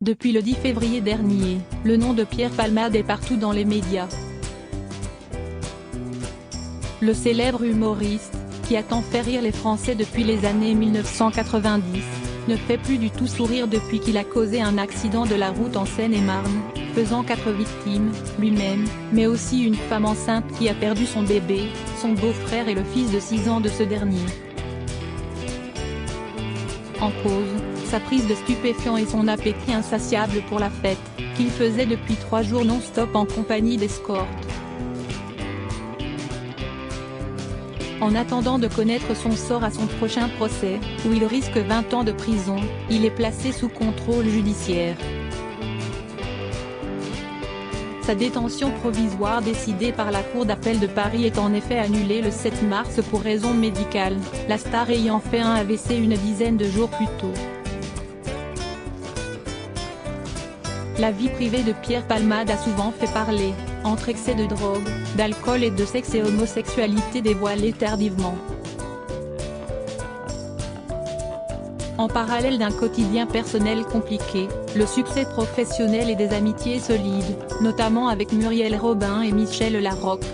Depuis le 10 février dernier, le nom de Pierre Palmade est partout dans les médias. Le célèbre humoriste, qui a tant fait rire les Français depuis les années 1990, ne fait plus du tout sourire depuis qu'il a causé un accident de la route en Seine-et-Marne, faisant 4 victimes, lui-même, mais aussi une femme enceinte qui a perdu son bébé, son beau-frère et le fils de 6 ans de ce dernier. En cause, sa prise de stupéfiants et son appétit insatiable pour la fête, qu'il faisait depuis 3 jours non-stop en compagnie d'escortes. En attendant de connaître son sort à son prochain procès, où il risque 20 ans de prison, il est placé sous contrôle judiciaire. Sa détention provisoire décidée par la Cour d'appel de Paris est en effet annulée le 7 mars pour raison médicale, la star ayant fait un AVC une dizaine de jours plus tôt. La vie privée de Pierre Palmade a souvent fait parler, entre excès de drogue, d'alcool et de sexe et homosexualité dévoilée tardivement. En parallèle d'un quotidien personnel compliqué, le succès professionnel et des amitiés solides, notamment avec Muriel Robin et Michel Larocque.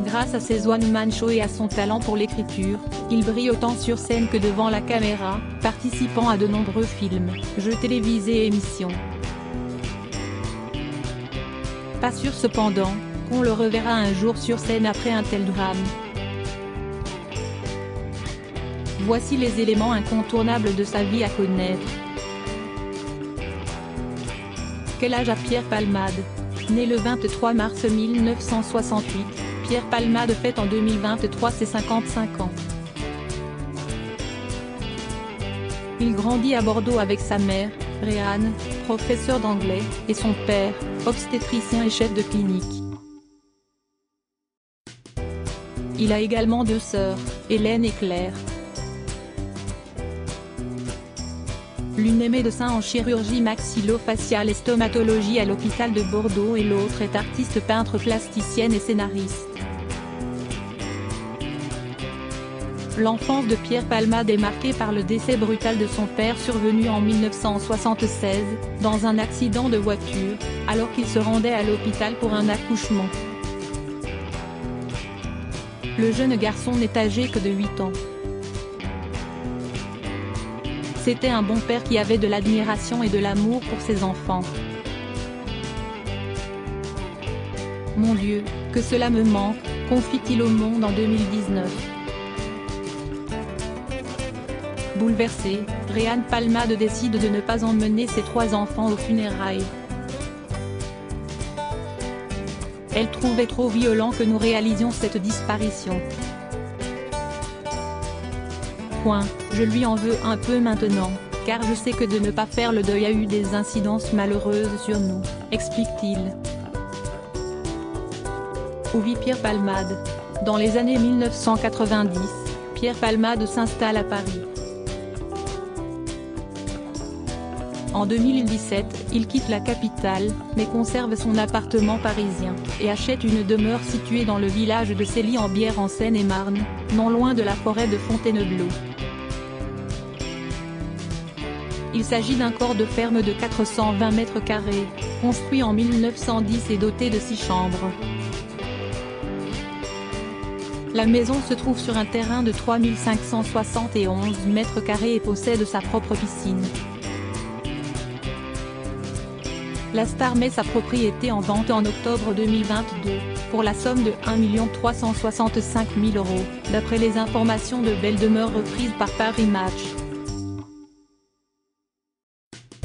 Grâce à ses one-man shows et à son talent pour l'écriture, il brille autant sur scène que devant la caméra, participant à de nombreux films, jeux télévisés et émissions. Pas sûr cependant, qu'on le reverra un jour sur scène après un tel drame. Voici les éléments incontournables de sa vie à connaître. Quel âge a Pierre Palmade? Né le 23 mars 1968, Pierre Palmade fête en 2023 ses 55 ans. Il grandit à Bordeaux avec sa mère, Réanne, professeure d'anglais, et son père, obstétricien et chef de clinique. Il a également 2 sœurs, Hélène et Claire. L'une est médecin en chirurgie maxillo-faciale et stomatologie à l'hôpital de Bordeaux et l'autre est artiste peintre plasticienne et scénariste. L'enfance de Pierre Palmade est marquée par le décès brutal de son père survenu en 1976, dans un accident de voiture, alors qu'il se rendait à l'hôpital pour un accouchement. Le jeune garçon n'est âgé que de 8 ans. C'était un bon père qui avait de l'admiration et de l'amour pour ses enfants. Mon Dieu, que cela me manque, confie-t-il au Monde en 2019. Bouleversée, Réanne Palmade décide de ne pas emmener ses 3 enfants aux funérailles. Elle trouvait trop violent que nous réalisions cette disparition. Je lui en veux un peu maintenant, car je sais que de ne pas faire le deuil a eu des incidences malheureuses sur nous, explique-t-il. Où vit Pierre Palmade? Dans les années 1990, Pierre Palmade s'installe à Paris. En 2017, il quitte la capitale, mais conserve son appartement parisien, et achète une demeure située dans le village de Cély-en-Bière en Seine-et-Marne, non loin de la forêt de Fontainebleau. Il s'agit d'un corps de ferme de 420 mètres carrés, construit en 1910 et doté de 6 chambres. La maison se trouve sur un terrain de 3571 mètres carrés et possède sa propre piscine. La star met sa propriété en vente en octobre 2022, pour la somme de 1 365 000 €, d'après les informations de Belle Demeure reprises par Paris Match.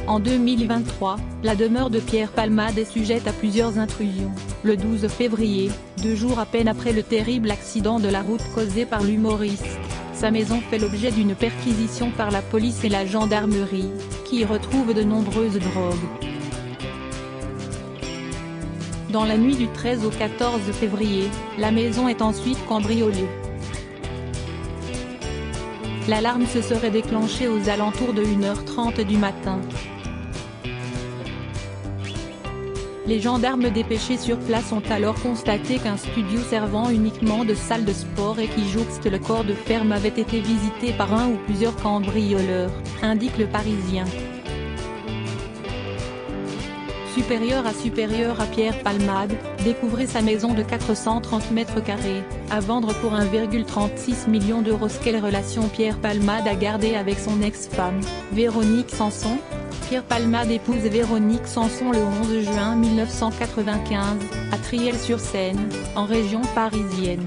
En 2023, la demeure de Pierre Palmade est sujette à plusieurs intrusions. Le 12 février, 2 jours à peine après le terrible accident de la route causé par l'humoriste, sa maison fait l'objet d'une perquisition par la police et la gendarmerie, qui y retrouve de nombreuses drogues. Dans la nuit du 13 au 14 février, la maison est ensuite cambriolée. L'alarme se serait déclenchée aux alentours de 1h30 du matin. Les gendarmes dépêchés sur place ont alors constaté qu'un studio servant uniquement de salle de sport et qui jouxte le corps de ferme avait été visité par un ou plusieurs cambrioleurs, indique Le Parisien. Supérieur à Pierre Palmade, découvrez sa maison de 430 mètres carrés, à vendre pour 1,36 million d'euros. Quelle relation Pierre Palmade a gardée avec son ex-femme, Véronique Sanson? Pierre Palmade épouse Véronique Sanson le 11 juin 1995, à Triel-sur-Seine, en région parisienne.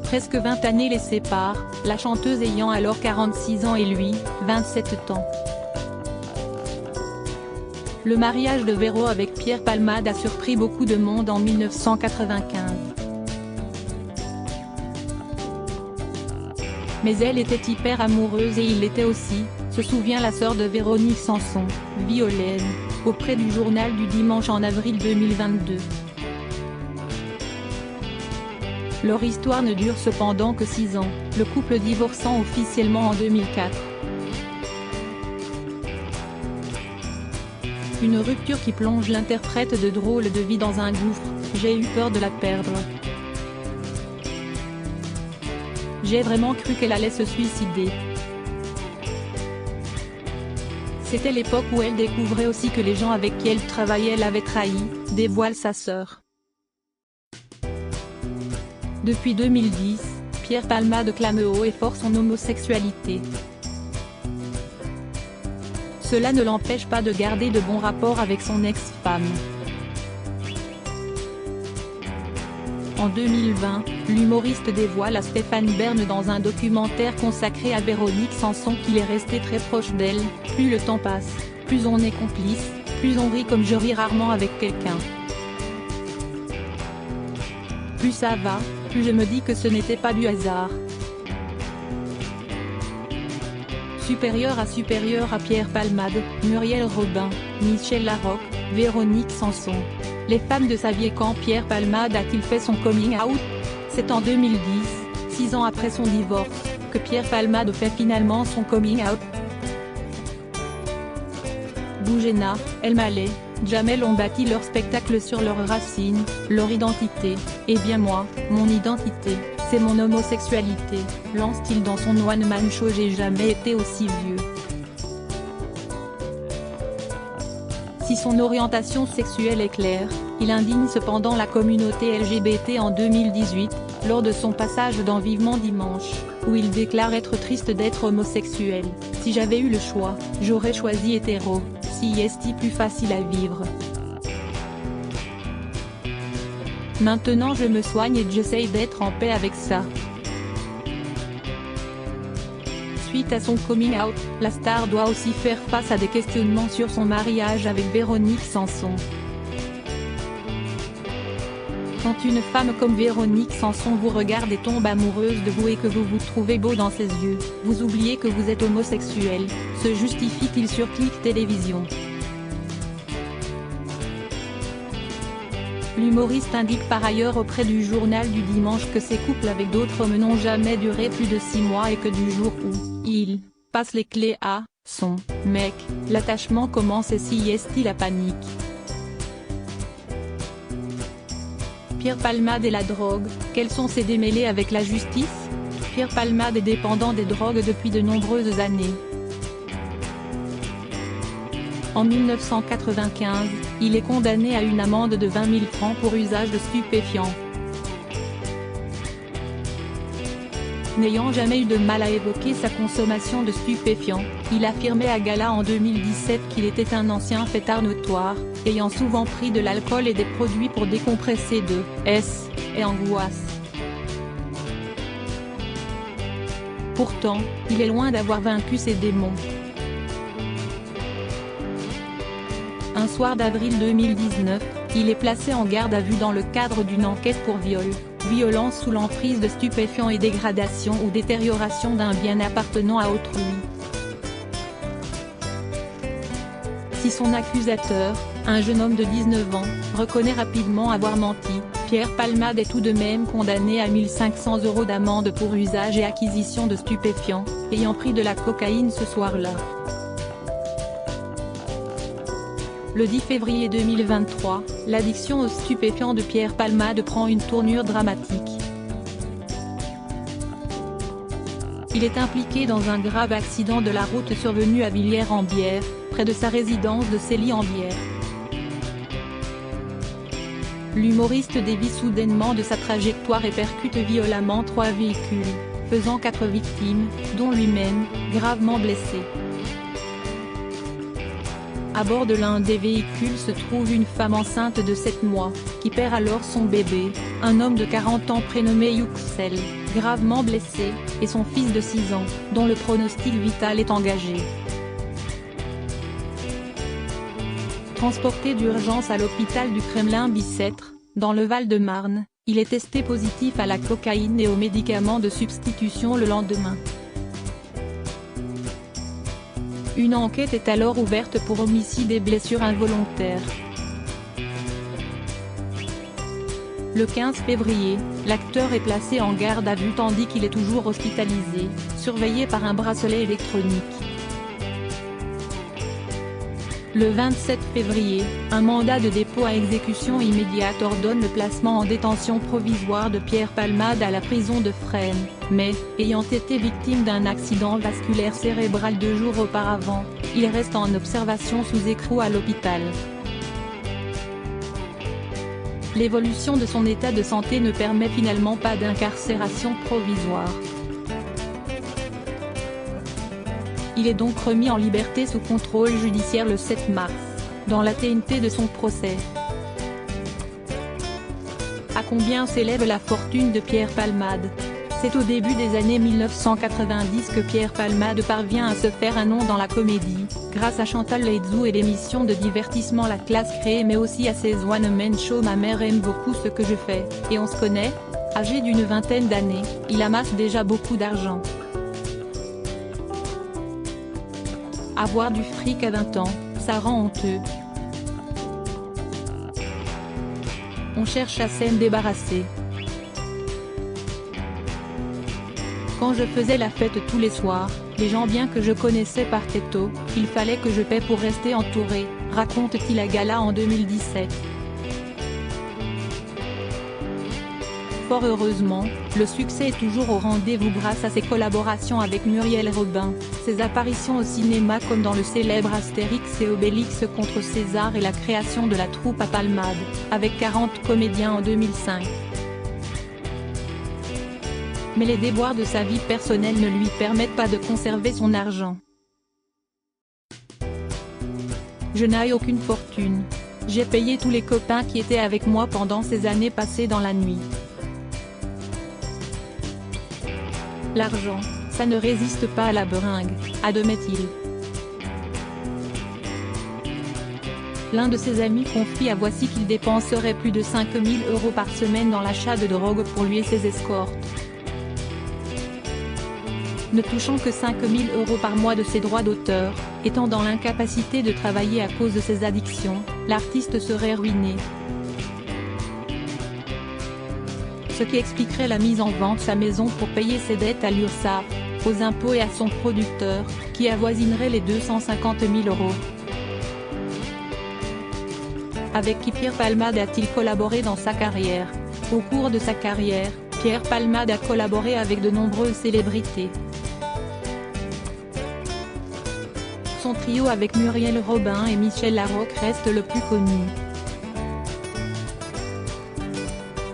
Presque 20 années les séparent, la chanteuse ayant alors 46 ans et lui, 27 ans. Le mariage de Véro avec Pierre Palmade a surpris beaucoup de monde en 1995. Mais elle était hyper amoureuse et il l'était aussi, se souvient la sœur de Véronique Sanson, Violaine, auprès du Journal du Dimanche en avril 2022. Leur histoire ne dure cependant que 6 ans, le couple divorçant officiellement en 2004. Une rupture qui plonge l'interprète de Drôle de vie dans un gouffre, j'ai eu peur de la perdre. J'ai vraiment cru qu'elle allait se suicider. C'était l'époque où elle découvrait aussi que les gens avec qui elle travaillait l'avaient trahi, dévoile sa sœur. Depuis 2010, Pierre Palmade clame haut et fort son homosexualité. Cela ne l'empêche pas de garder de bons rapports avec son ex-femme. En 2020, l'humoriste dévoile à Stéphane Bern dans un documentaire consacré à Véronique Sanson qu'il est resté très proche d'elle. Plus le temps passe, plus on est complice, plus on rit comme je ris rarement avec quelqu'un. Plus ça va, plus je me dis que ce n'était pas du hasard. Supérieur à Pierre Palmade, Muriel Robin, Michel Larocque, Véronique Sanson. Les femmes de sa vie. Quand Pierre Palmade a-t-il fait son coming out? C'est en 2010, 6 ans après son divorce, que Pierre Palmade fait finalement son coming out. Bougena, El Malais, Jamel ont bâti leur spectacle sur leurs racines, leur identité. Eh bien moi, mon identité, c'est mon homosexualité, lance-t-il dans son one-man show J'ai jamais été aussi vieux. Si son orientation sexuelle est claire, il indigne cependant la communauté LGBT en 2018, lors de son passage dans Vivement Dimanche, où il déclare être triste d'être homosexuel. Si j'avais eu le choix, j'aurais choisi hétéro, si est plus facile à vivre. Maintenant je me soigne et j'essaye d'être en paix avec ça. Suite à son coming out, la star doit aussi faire face à des questionnements sur son mariage avec Véronique Sanson. Quand une femme comme Véronique Sanson vous regarde et tombe amoureuse de vous et que vous vous trouvez beau dans ses yeux, vous oubliez que vous êtes homosexuel, se justifie-t-il sur Click Télévision. L'humoriste indique par ailleurs auprès du Journal du Dimanche que ses couples avec d'autres hommes n'ont jamais duré plus de 6 mois et que du jour où il passe les clés à son mec, l'attachement commence et si est la panique. Pierre Palmade et la drogue, quels sont ses démêlés avec la justice? Pierre Palmade est dépendant des drogues depuis de nombreuses années. En 1995, il est condamné à une amende de 20 000 francs pour usage de stupéfiants. N'ayant jamais eu de mal à évoquer sa consommation de stupéfiants, il affirmait à Gala en 2017 qu'il était un ancien fêtard notoire, ayant souvent pris de l'alcool et des produits pour décompresser de stress et angoisse. Pourtant, il est loin d'avoir vaincu ses démons. Un soir d'avril 2019, il est placé en garde à vue dans le cadre d'une enquête pour viol, violence sous l'emprise de stupéfiants et dégradation ou détérioration d'un bien appartenant à autrui. Si son accusateur, un jeune homme de 19 ans, reconnaît rapidement avoir menti, Pierre Palmade est tout de même condamné à 1 500 € d'amende pour usage et acquisition de stupéfiants, ayant pris de la cocaïne ce soir-là. Le 10 février 2023, l'addiction aux stupéfiants de Pierre Palmade prend une tournure dramatique. Il est impliqué dans un grave accident de la route survenu à Villiers-en-Bière, près de sa résidence de Célie-en-Bière. L'humoriste dévie soudainement de sa trajectoire et percute violemment 3 véhicules, faisant 4 victimes, dont lui-même, gravement blessé. À bord de l'un des véhicules se trouve une femme enceinte de 7 mois, qui perd alors son bébé, un homme de 40 ans prénommé Yüksel, gravement blessé, et son fils de 6 ans, dont le pronostic vital est engagé. Transporté d'urgence à l'hôpital du Kremlin-Bicêtre, dans le Val-de-Marne, il est testé positif à la cocaïne et aux médicaments de substitution le lendemain. Une enquête est alors ouverte pour homicide et blessures involontaires. Le 15 février, l'acteur est placé en garde à vue tandis qu'il est toujours hospitalisé, surveillé par un bracelet électronique. Le 27 février, un mandat de dépôt à exécution immédiate ordonne le placement en détention provisoire de Pierre Palmade à la prison de Fresnes, mais, ayant été victime d'un accident vasculaire cérébral 2 jours auparavant, il reste en observation sous écrou à l'hôpital. L'évolution de son état de santé ne permet finalement pas d'incarcération provisoire. Il est donc remis en liberté sous contrôle judiciaire le 7 mars, dans la TNT de son procès. À combien s'élève la fortune de Pierre Palmade? C'est au début des années 1990 que Pierre Palmade parvient à se faire un nom dans la comédie, grâce à Chantal Latsou et l'émission de divertissement La Classe créée mais aussi à ses one-man shows Ma mère aime beaucoup ce que je fais, et On se connaît. Âgé d'une vingtaine d'années, il amasse déjà beaucoup d'argent. Avoir du fric à 20 ans, ça rend honteux. On cherche à s'en débarrasser. Quand je faisais la fête tous les soirs, les gens bien que je connaissais partaient tôt, il fallait que je paie pour rester entouré, raconte-t-il à Gala en 2017. Fort heureusement, le succès est toujours au rendez-vous grâce à ses collaborations avec Muriel Robin, ses apparitions au cinéma comme dans le célèbre Astérix et Obélix contre César et la création de la troupe à Palmade, avec 40 comédiens en 2005. Mais les déboires de sa vie personnelle ne lui permettent pas de conserver son argent. Je n'ai aucune fortune. J'ai payé tous les copains qui étaient avec moi pendant ces années passées dans la nuit. L'argent, ça ne résiste pas à la beringue, admet-il. L'un de ses amis confie à Voici qu'il dépenserait plus de 5 000 € par semaine dans l'achat de drogue pour lui et ses escortes. Ne touchant que 5 000 € par mois de ses droits d'auteur, étant dans l'incapacité de travailler à cause de ses addictions, l'artiste serait ruiné. Ce qui expliquerait la mise en vente de sa maison pour payer ses dettes à l'URSSAF, aux impôts et à son producteur, qui avoisinerait les 250 000 €. Avec qui Pierre Palmade a-t-il collaboré dans sa carrière? Au cours de sa carrière, Pierre Palmade a collaboré avec de nombreuses célébrités. Son trio avec Muriel Robin et Michel Larocque reste le plus connu.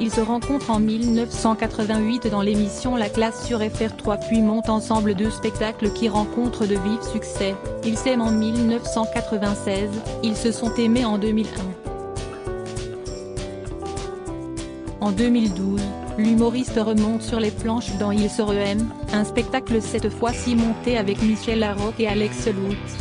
Ils se rencontrent en 1988 dans l'émission La Classe sur FR3 puis montent ensemble 2 spectacles qui rencontrent de vifs succès. Ils s'aiment en 1996, ils se sont aimés en 2001. En 2012, l'humoriste remonte sur les planches dans Ils se re-aiment, un spectacle cette fois-ci monté avec Michel Larocque et Alex Lutz.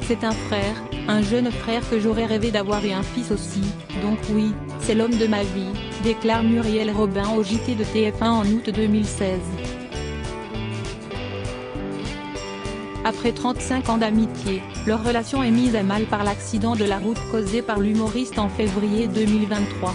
C'est un frère, un jeune frère que j'aurais rêvé d'avoir et un fils aussi, donc oui, c'est l'homme de ma vie, déclare Muriel Robin au JT de TF1 en août 2016. Après 35 ans d'amitié, leur relation est mise à mal par l'accident de la route causé par l'humoriste en février 2023.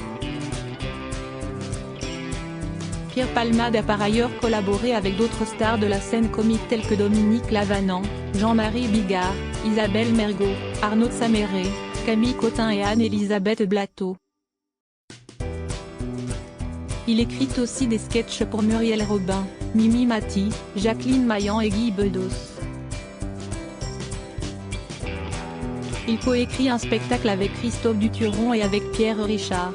Pierre Palmade a par ailleurs collaboré avec d'autres stars de la scène comique telles que Dominique Lavanant, Jean-Marie Bigard, Isabelle Mergo, Arnaud Saméré, Camille Cotin et Anne-Elisabeth Blateau. Il écrit aussi des sketchs pour Muriel Robin, Mimi Mati, Jacqueline Maillan et Guy Bedos. Il coécrit un spectacle avec Christophe Duturon et avec Pierre Richard.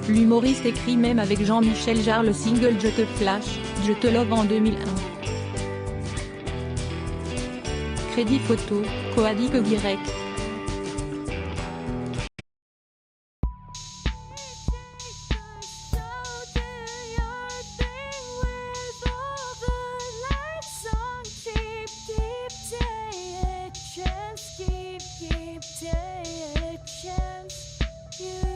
L'humoriste écrit même avec Jean-Michel Jarre le single Je te flash, Je te love en 2001. Crédit photo, Coadic Guirec. Keep, keep, take a chance. You